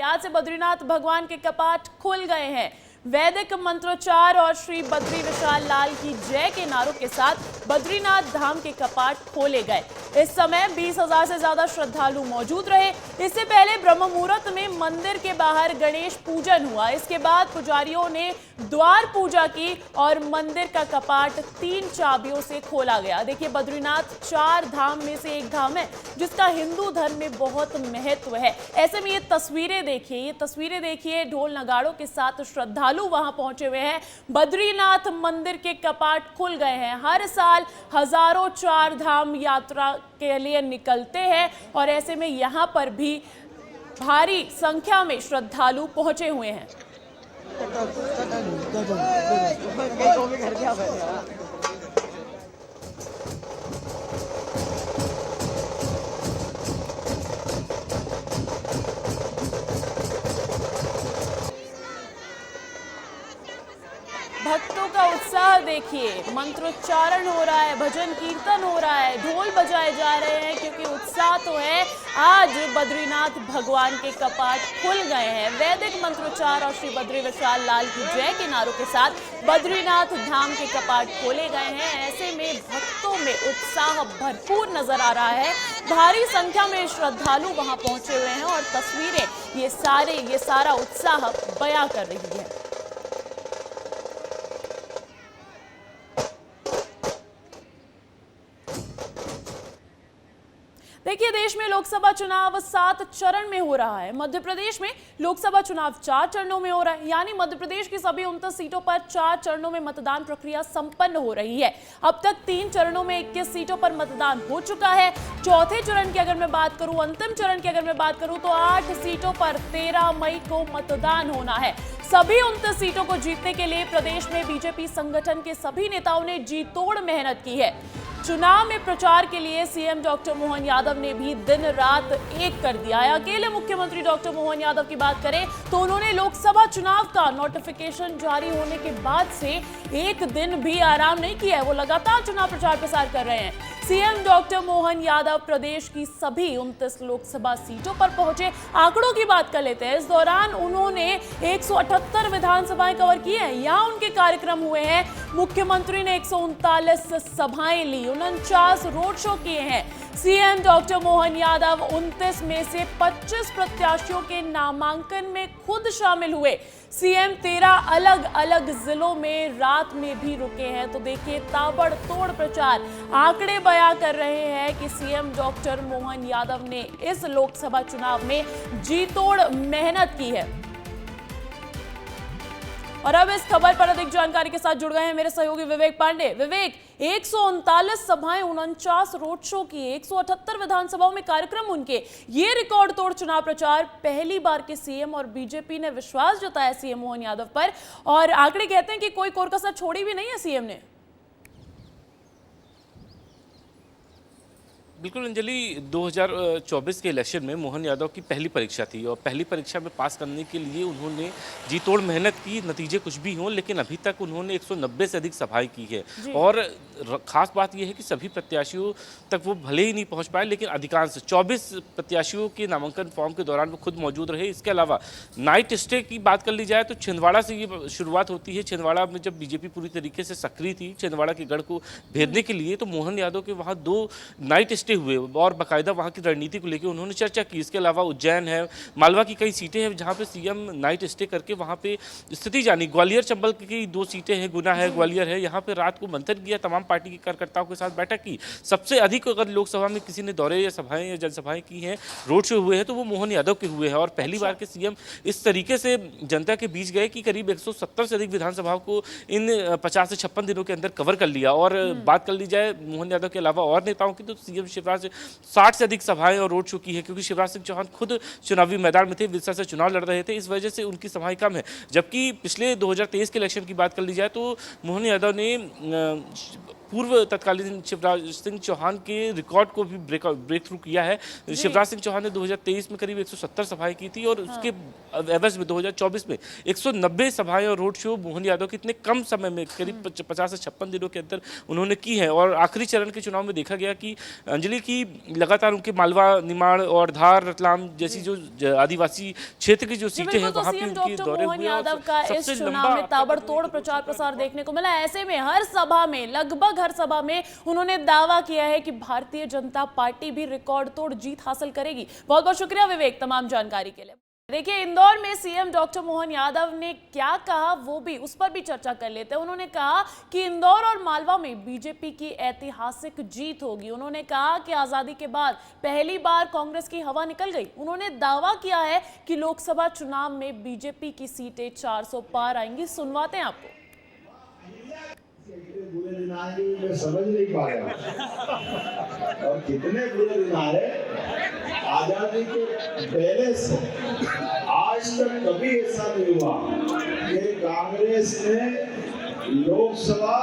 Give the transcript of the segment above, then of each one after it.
आज से बद्रीनाथ भगवान के कपाट खुल गए हैं। वैदिक मंत्रोच्चार और श्री बद्री विशाल लाल की जय के नारों के साथ बद्रीनाथ धाम के कपाट खोले गए। इस समय 20,000 से ज्यादा श्रद्धालु मौजूद रहे। इससे पहले ब्रह्म मुहूर्त में मंदिर के बाहर गणेश पूजन हुआ। इसके बाद पुजारियों ने द्वार पूजा की और मंदिर का कपाट 3 चाबियों से खोला गया। देखिए, बद्रीनाथ 4 धाम में से एक धाम है जिसका हिंदू धर्म में बहुत महत्व है। ऐसे में ये तस्वीरें देखिए, ढोल नगाड़ों के साथ श्रद्धालु वहां पहुंचे हुए हैं। बद्रीनाथ मंदिर के कपाट खुल गए हैं। हर साल हजारों 4 धाम यात्रा के लिए निकलते हैं और ऐसे में यहां पर भी भारी संख्या में श्रद्धालु पहुंचे हुए हैं। भक्तों का उत्साह देखिए, मंत्रोच्चारण हो रहा है, भजन कीर्तन हो रहा है, ढोल बजाए जा रहे हैं क्योंकि उत्साह तो है। आज बद्रीनाथ भगवान के कपाट खुल गए हैं। वैदिक मंत्रोच्चार और श्री बद्री विशाल लाल की जय के नारों के साथ बद्रीनाथ धाम के कपाट खोले गए हैं। ऐसे में भक्तों में उत्साह भरपूर नजर आ रहा है। भारी संख्या में श्रद्धालु वहां पहुंचे हुए हैं और तस्वीरें ये सारा उत्साह बयां कर रही है। देखिए, देश में लोकसभा चुनाव 7 चरण में हो रहा है। मध्य प्रदेश में लोकसभा चुनाव 4 चरणों में हो रहा है, यानी मध्य प्रदेश की सभी 29 सीटों पर 4 चरणों में मतदान प्रक्रिया संपन्न हो रही है। अब तक 3 चरणों में 21 सीटों पर मतदान हो चुका है। चौथे चरण की अगर मैं बात करूं, अंतिम चरण की अगर मैं बात करूं तो 8 सीटों पर 13 मई को मतदान होना है। सभी 29 सीटों को जीतने के लिए प्रदेश में बीजेपी संगठन के सभी नेताओं ने जी तोड़ मेहनत की है। चुनाव में प्रचार के लिए सीएम डॉक्टर मोहन यादव ने भी दिन रात एक कर दिया है। अकेले मुख्यमंत्री डॉक्टर मोहन यादव की बात करें तो उन्होंने लोकसभा चुनाव का नोटिफिकेशन जारी होने के बाद से एक दिन भी आराम नहीं किया है। वो लगातार चुनाव प्रचार प्रसार कर रहे हैं। सीएम डॉक्टर मोहन यादव प्रदेश की सभी 29 लोकसभा सीटों पर पहुंचे। आंकड़ों की बात कर लेते हैं। इस दौरान उन्होंने 178 विधानसभाएं कवर की हैं। यहाँ उनके कार्यक्रम हुए हैं। मुख्यमंत्री ने 139 सभाएं ली, 49 रोड शो किए हैं। सीएम डॉक्टर मोहन यादव 29 में से 25 प्रत्याशियों के नामांकन में खुद शामिल हुए। सीएम 13 अलग अलग जिलों में रात में भी रुके हैं। तो देखिए, ताबड़तोड़ प्रचार। आंकड़े बयां कर रहे हैं कि सीएम डॉक्टर मोहन यादव ने इस लोकसभा चुनाव में जी तोड़ मेहनत की है। और अब इस खबर पर अधिक जानकारी के साथ जुड़ गए हैं मेरे सहयोगी विवेक पांडे। विवेक, 139 सभाएं, 49 रोड शो किए, 178 विधानसभाओं में कार्यक्रम उनके, ये रिकॉर्ड तोड़ चुनाव प्रचार। पहली बार के सीएम और बीजेपी ने विश्वास जताया सीएम मोहन यादव पर और आंकड़े कहते हैं कि कोई कोर कसर छोड़ी भी नहीं है सीएम ने। बिल्कुल अंजलि, 2024 के इलेक्शन में मोहन यादव की पहली परीक्षा थी और पहली परीक्षा में पास करने के लिए उन्होंने जी तोड़ मेहनत की। नतीजे कुछ भी हों, लेकिन अभी तक उन्होंने 190 से अधिक सभाएं की है। और खास बात यह है कि सभी प्रत्याशियों तक वो भले ही नहीं पहुंच पाए, लेकिन अधिकांश 24 प्रत्याशियों के नामांकन फॉर्म के दौरान वो खुद मौजूद रहे। इसके अलावा नाइट स्टे की बात कर ली जाए तो छिंदवाड़ा से ये शुरुआत होती है। छिंदवाड़ा में जब बीजेपी पूरी तरीके से सक्रिय थी छिंदवाड़ा के गढ़ को भेदने के लिए, तो मोहन यादव के वहाँ 2 नाइट स्टे हुए और बाकायदा वहां की रणनीति को लेकर उन्होंने चर्चा की। इसके अलावा उज्जैन है, मालवा की कई सीटें हैं जहां पे सीएम नाइट स्टे करके वहां पे स्थिति जानी। ग्वालियर चंबल की 2 सीटें हैं, गुना है, ग्वालियर है, यहाँ पे रात को मंथन किया, तमाम पार्टी के कार्यकर्ताओं के साथ बैठक की। सबसे अधिक अगर लोकसभा में किसी ने दौरे या सभाएं या जनसभाएं की हैं, रोड शो हुए हैं, तो वो मोहन यादव के हुए हैं। और पहली बार के सीएम इस तरीके से जनता के बीच गए कि करीब 170 से अधिक विधानसभाओं को इन 50 से 56 दिनों के अंदर कवर कर लिया। और बात कर ली जाए मोहन यादव के अलावा और नेताओं की, तो सीएम शिवराज 60 से अधिक सभाएं और रोड शो की है, क्योंकि शिवराज सिंह चौहान खुद चुनावी मैदान में थे, विरसा से चुनाव लड़ रहे थे, इस वजह से उनकी सभाएं कम है। जबकि पिछले 2023 के इलेक्शन की बात कर ली जाए तो मोहन यादव ने पूर्व तत्कालीन शिवराज सिंह चौहान के रिकॉर्ड को भी ब्रेक थ्रू किया है। शिवराज सिंह चौहान ने 2023 में करीब 170 सभाएं की थी और उसके एवज में 2024 में 190 सभाएं और रोड शो मोहन यादव की इतने कम समय में करीब 50 से 56 दिनों के अंदर उन्होंने की है। और आखिरी चरण के चुनाव में देखा गया कि अंजलि की लगातार उनके मालवा, निमाड़ और धार, रतलाम जैसी जो आदिवासी क्षेत्र की जो सीटें हैं वहां पे उनके दौरे हुए। यादव का इस चुनाव में ताबड़तोड़ प्रचार प्रसार देखने को मिला। ऐसे में हर सभा में, लगभग हर सभा में उन्होंने दावा किया है कि भारतीय जनता पार्टी भी रिकॉर्ड तोड़ जीत हासिल करेगी। बहुत बहुत शुक्रिया विवेक तमाम जानकारी के लिए। देखिए, इंदौर में सीएम डॉक्टर मोहन यादव ने क्या कहा वो भी, उस पर भी चर्चा कर लेते हैं। उन्होंने कहा कि इंदौर और मालवा में बीजेपी की ऐतिहासिक जीत होगी। उन्होंने कहा कि आजादी के बाद पहली बार कांग्रेस की हवा निकल गई। उन्होंने दावा किया है कि लोकसभा चुनाव में बीजेपी की सीटें 400 पार आएंगी। सुनवाते हैं आपको। बुरे दिन आएंगे मैं समझ नहीं पा रहा और कितने बुरे दिन आए। आजादी के पहले से आज तक कभी ऐसा नहीं हुआ कि कांग्रेस ने लोकसभा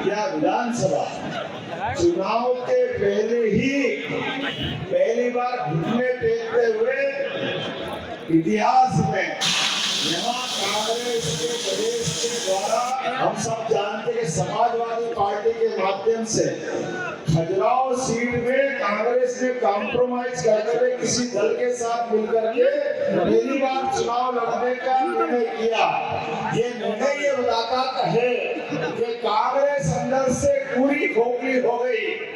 या विधानसभा चुनाव के पहले ही पहली बार घुटने टेकते हुए इतिहास में यहाँ कांग्रेस के प्रदेश के द्वारा हम सब जानते हैं कि समाजवादी पार्टी के माध्यम से खजुराहो सीट में कांग्रेस ने कॉम्प्रोमाइज करके किसी दल के साथ मिलकर के पहली बार चुनाव लड़ने का निर्णय किया। ये निर्णय ये बताता है कि कांग्रेस अंदर से पूरी खोखली हो गई।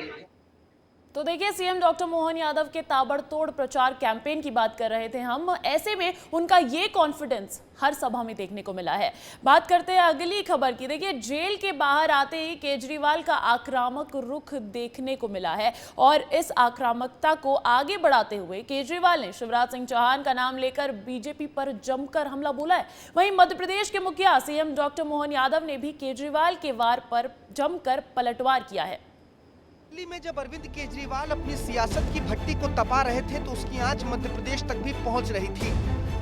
तो देखिए, सीएम डॉक्टर मोहन यादव के ताबड़तोड़ प्रचार कैंपेन की बात कर रहे थे हम। ऐसे में उनका ये कॉन्फिडेंस हर सभा में देखने को मिला है। बात करते हैं अगली खबर की। देखिए, जेल के बाहर आते ही केजरीवाल का आक्रामक रुख देखने को मिला है और इस आक्रामकता को आगे बढ़ाते हुए केजरीवाल ने शिवराज सिंह चौहान का नाम लेकर बीजेपी पर जमकर हमला बोला है। वहीं मध्य प्रदेश के मुखिया सीएम डॉक्टर मोहन यादव ने भी केजरीवाल के वार पर जमकर पलटवार किया है। दिल्ली में जब अरविंद केजरीवाल अपनी सियासत की भट्टी को तपा रहे थे तो उसकी आंच मध्य प्रदेश तक भी पहुंच रही थी,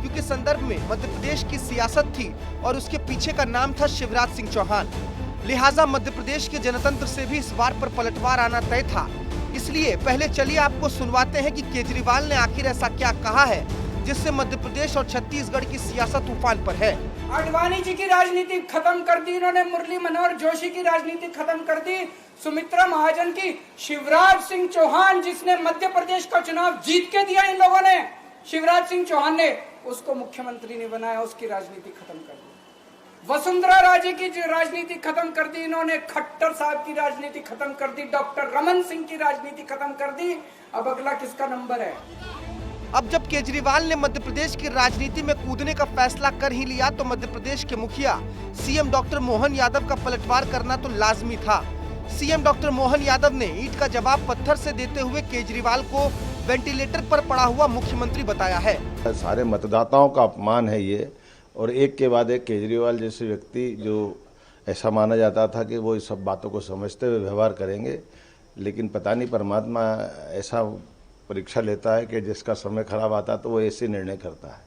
क्योंकि संदर्भ में मध्य प्रदेश की सियासत थी और उसके पीछे का नाम था शिवराज सिंह चौहान। लिहाजा मध्य प्रदेश के जनतंत्र से भी इस बार पर पलटवार आना तय था। इसलिए पहले चलिए आपको सुनवाते हैं कि केजरीवाल ने आखिर ऐसा क्या कहा है जिससे मध्य प्रदेश और छत्तीसगढ़ की सियासत उफान पर है। आडवाणी जी की राजनीति खत्म कर दी इन्होंने, मुरली मनोहर जोशी की राजनीति खत्म कर दी, सुमित्रा महाजन की, शिवराज सिंह चौहान जिसने मध्य प्रदेश का चुनाव जीत के दिया इन लोगों ने, शिवराज सिंह चौहान ने उसको मुख्यमंत्री नहीं बनाया, उसकी राजनीति खत्म कर दी। वसुंधरा राजे की राजनीति खत्म कर दी इन्होंने, खट्टर साहब की राजनीति खत्म कर दी, डॉक्टर रमन सिंह की राजनीति खत्म कर दी। अब अगला किसका नंबर है? अब जब केजरीवाल ने मध्य प्रदेश की राजनीति में कूदने का फैसला कर ही लिया तो मध्य प्रदेश के मुखिया सीएम डॉक्टर मोहन यादव का पलटवार करना तो लाजमी था। सीएम डॉक्टर मोहन यादव ने ईंट का जवाब पत्थर से देते हुए केजरीवाल को वेंटिलेटर पर पड़ा हुआ मुख्यमंत्री बताया है। सारे मतदाताओं का अपमान है ये, और एक के बाद एक केजरीवाल जैसे व्यक्ति जो ऐसा माना जाता था कि वो इस सब बातों को समझते हुए व्यवहार करेंगे, लेकिन पता नहीं परमात्मा ऐसा परीक्षा लेता है कि जिसका समय खराब आता तो वो ऐसे निर्णय करता है।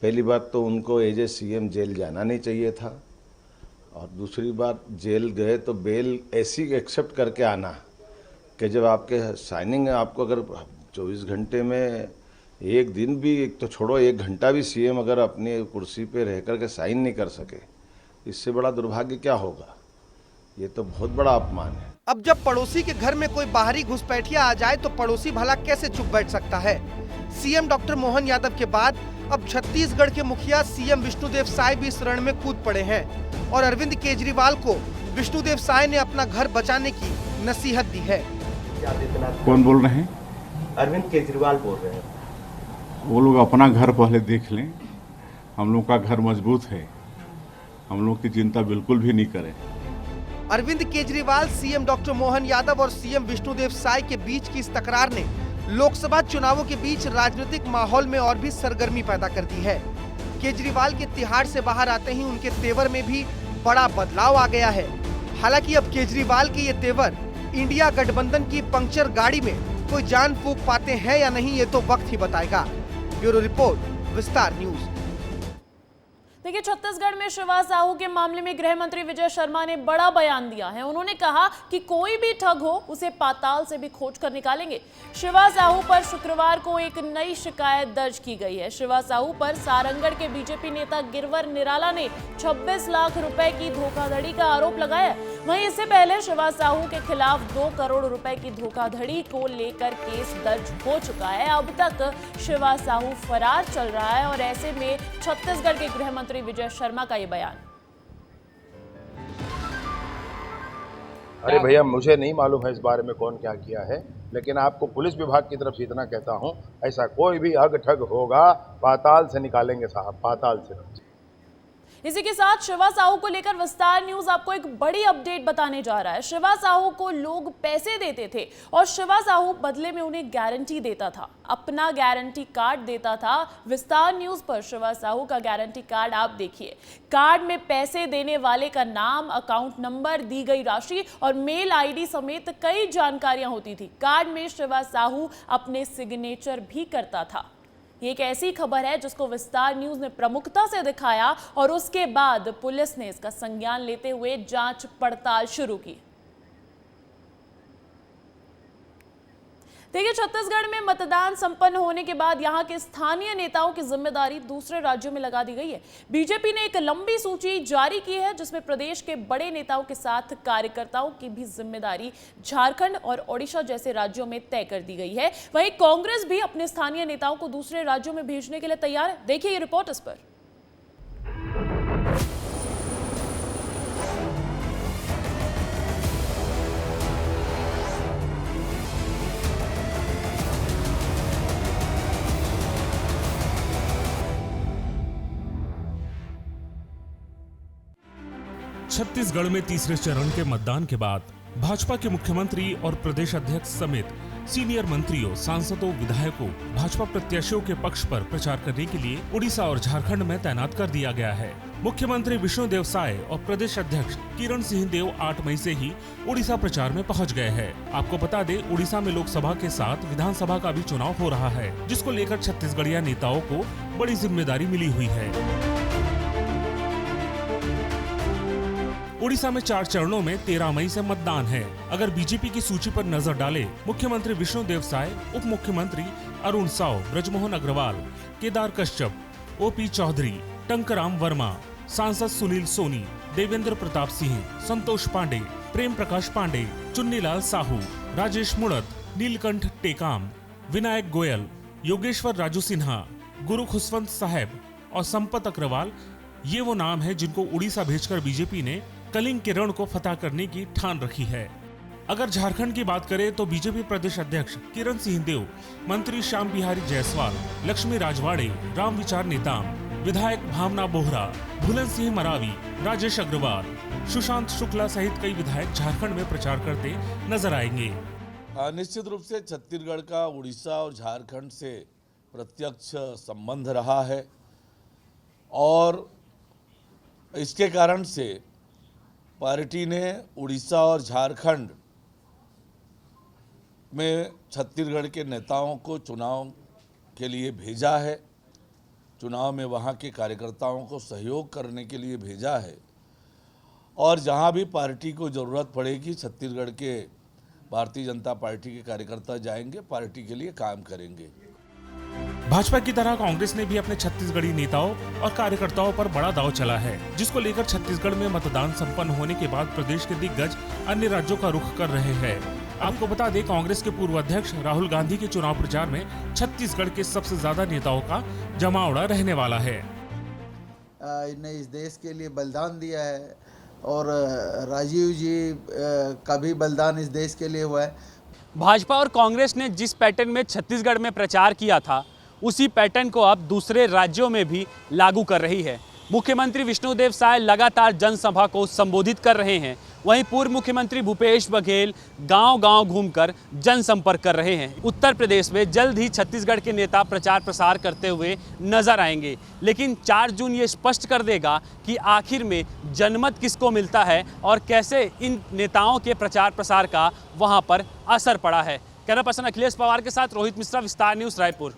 पहली बात तो उनको एज ए सीएम जेल जाना नहीं चाहिए था, और दूसरी बात जेल गए तो बेल ऐसी एक्सेप्ट करके आना कि जब आपके साइनिंग आपको अगर 24 घंटे में एक दिन भी, एक तो छोड़ो 1 घंटा भी सीएम अगर अपनी कुर्सी पे रह कर के साइन नहीं कर सके, इससे बड़ा दुर्भाग्य क्या होगा। ये तो बहुत बड़ा अपमान है। अब जब पड़ोसी के घर में कोई बाहरी घुसपैठिया आ जाए तो पड़ोसी भला कैसे चुप बैठ सकता है। सीएम डॉक्टर मोहन यादव के बाद अब छत्तीसगढ़ के मुखिया सीएम विष्णुदेव साय भी इस रण में कूद पड़े हैं और अरविंद केजरीवाल को विष्णुदेव साय ने अपना घर बचाने की नसीहत दी है। कौन बोल रहे हैं? अरविंद केजरीवाल बोल रहे हैं। वो लोग अपना घर पहले देख लें। हम लोग का घर मजबूत है, हम लोग की चिंता बिल्कुल भी नहीं करें। अरविंद केजरीवाल, सीएम डॉक्टर मोहन यादव और सीएम विष्णुदेव साय के बीच की इस तकरार ने लोकसभा चुनावों के बीच राजनीतिक माहौल में और भी सरगर्मी पैदा कर दी है। केजरीवाल के तिहाड़ से बाहर आते ही उनके तेवर में भी बड़ा बदलाव आ गया है। हालांकि अब केजरीवाल के ये तेवर इंडिया गठबंधन की पंक्चर गाड़ी में कोई जान फूंक पाते हैं या नहीं, ये तो वक्त ही बताएगा। ब्यूरो रिपोर्ट, विस्तार न्यूज। देखिए, छत्तीसगढ़ में शिवा साहू के मामले में गृह मंत्री विजय शर्मा ने बड़ा बयान दिया है। उन्होंने कहा कि कोई भी ठग हो उसे पाताल से भी खोज कर निकालेंगे। शिवा साहू पर शुक्रवार को एक नई शिकायत दर्ज की गई है। शिवा साहू पर सारंगढ़ के बीजेपी नेता गिरवर निराला ने 26 लाख रुपए की धोखाधड़ी का आरोप लगाया। वहीं इससे पहले शिवा साहू के खिलाफ 2 करोड़ रुपए की धोखाधड़ी को लेकर केस दर्ज हो चुका है। अब तक शिवा साहू फरार चल रहा है और ऐसे में छत्तीसगढ़ के गृह मंत्री विजय शर्मा का ये बयान। अरे भैया, मुझे नहीं मालूम है इस बारे में कौन क्या किया है, लेकिन आपको पुलिस विभाग की तरफ से इतना कहता हूं, ऐसा कोई भी अग ठग होगा पाताल से निकालेंगे साहब, पाताल से। इसी के साथ शिवा साहू को लेकर विस्तार न्यूज आपको एक बड़ी अपडेट बताने जा रहा है। शिवा साहू को लोग पैसे देते थे और शिवा साहू बदले में उन्हें गारंटी देता था, अपना गारंटी कार्ड देता था। विस्तार न्यूज पर शिवा साहू का गारंटी कार्ड आप देखिए। कार्ड में पैसे देने वाले का नाम, अकाउंट नंबर, दी गई राशि और मेल आईडी समेत कई जानकारियां होती थी। कार्ड में शिवा साहू अपने सिग्नेचर भी करता था। ये एक ऐसी खबर है जिसको विस्तार न्यूज ने प्रमुखता से दिखाया और उसके बाद पुलिस ने इसका संज्ञान लेते हुए जांच पड़ताल शुरू की। देखिए, छत्तीसगढ़ में मतदान संपन्न होने के बाद यहां के स्थानीय नेताओं की जिम्मेदारी दूसरे राज्यों में लगा दी गई है। बीजेपी ने एक लंबी सूची जारी की है जिसमें प्रदेश के बड़े नेताओं के साथ कार्यकर्ताओं की भी जिम्मेदारी झारखंड और ओडिशा जैसे राज्यों में तय कर दी गई है। वहीं कांग्रेस भी अपने स्थानीय नेताओं को दूसरे राज्यों में भेजने के लिए तैयार है। देखिए ये रिपोर्ट इस पर। छत्तीसगढ़ में तीसरे चरण के मतदान के बाद भाजपा के मुख्यमंत्री और प्रदेश अध्यक्ष समेत सीनियर मंत्रियों, सांसदों, विधायकों भाजपा प्रत्याशियों के पक्ष पर प्रचार करने के लिए उड़ीसा और झारखंड में तैनात कर दिया गया है। मुख्यमंत्री विष्णुदेव साय और प्रदेश अध्यक्ष किरण सिंहदेव 8 मई से ही उड़ीसा प्रचार में पहुंच गए हैं। आपको बता दें, उड़ीसा में लोकसभा के साथ विधानसभा का भी चुनाव हो रहा है, जिसको लेकर छत्तीसगढ़िया नेताओं को बड़ी जिम्मेदारी मिली हुई है। उड़ीसा में 4 चरणों में 13 मई से मतदान है। अगर बीजेपी की सूची पर नजर डालें, मुख्यमंत्री विष्णुदेव साय, उप मुख्यमंत्री अरुण साव, ब्रजमोहन अग्रवाल, केदार कश्यप, ओपी चौधरी, टंकराम वर्मा, सांसद सुनील सोनी, देवेंद्र प्रताप सिंह, संतोष पांडे, प्रेम प्रकाश पांडे, चुन्नीलाल साहू, राजेश मुड़त, नीलकंठ टेकाम, विनायक गोयल, योगेश्वर राजू सिन्हा, गुरु खुशवंत साहब और संपत अग्रवाल, ये वो नाम है जिनको उड़ीसा भेजकर बीजेपी ने कलिंग किरण को फतह करने की ठान रखी है। अगर झारखंड की बात करें तो बीजेपी प्रदेश अध्यक्ष किरण सिंहदेव, मंत्री श्याम बिहारी जायसवाल, लक्ष्मी राजवाड़े, राम विचार नेताम, विधायक भावना बोहरा, भुलन सिंह मरावी, राजेश अग्रवाल, सुशांत शुक्ला सहित कई विधायक झारखंड में प्रचार करते नजर आएंगे। निश्चित रूप से छत्तीसगढ़ का उड़ीसा और झारखंड से प्रत्यक्ष संबंध रहा है और इसके कारण से पार्टी ने उड़ीसा और झारखंड में छत्तीसगढ़ के नेताओं को चुनाव के लिए भेजा है, चुनाव में वहाँ के कार्यकर्ताओं को सहयोग करने के लिए भेजा है और जहाँ भी पार्टी को ज़रूरत पड़ेगी छत्तीसगढ़ के भारतीय जनता पार्टी के कार्यकर्ता जाएंगे, पार्टी के लिए काम करेंगे। भाजपा की तरह कांग्रेस ने भी अपने छत्तीसगढ़ी नेताओं और कार्यकर्ताओं पर बड़ा दांव चला है, जिसको लेकर छत्तीसगढ़ में मतदान संपन्न होने के बाद प्रदेश के दिग्गज अन्य राज्यों का रुख कर रहे हैं। आपको बता दें, कांग्रेस के पूर्व अध्यक्ष राहुल गांधी के चुनाव प्रचार में छत्तीसगढ़ के सबसे ज्यादा नेताओं का जमावड़ा रहने वाला है। इन्हें इस देश के लिए बलिदान दिया है और राजीव जी का भी बलिदान इस देश के लिए हुआ है। भाजपा और कांग्रेस ने जिस पैटर्न में छत्तीसगढ़ में प्रचार किया था, उसी पैटर्न को अब दूसरे राज्यों में भी लागू कर रही है। मुख्यमंत्री विष्णुदेव साय लगातार जनसभा को संबोधित कर रहे हैं, वहीं पूर्व मुख्यमंत्री भूपेश बघेल गांव-गांव घूमकर जनसंपर्क कर रहे हैं। उत्तर प्रदेश में जल्द ही छत्तीसगढ़ के नेता प्रचार प्रसार करते हुए नजर आएंगे, लेकिन 4 जून ये स्पष्ट कर देगा कि आखिर में जनमत किसको मिलता है और कैसे इन नेताओं के प्रचार प्रसार का वहां पर असर पड़ा है। कैमरा पर्सन अखिलेश पवार के साथ रोहित मिश्रा, विस्तार न्यूज़, रायपुर।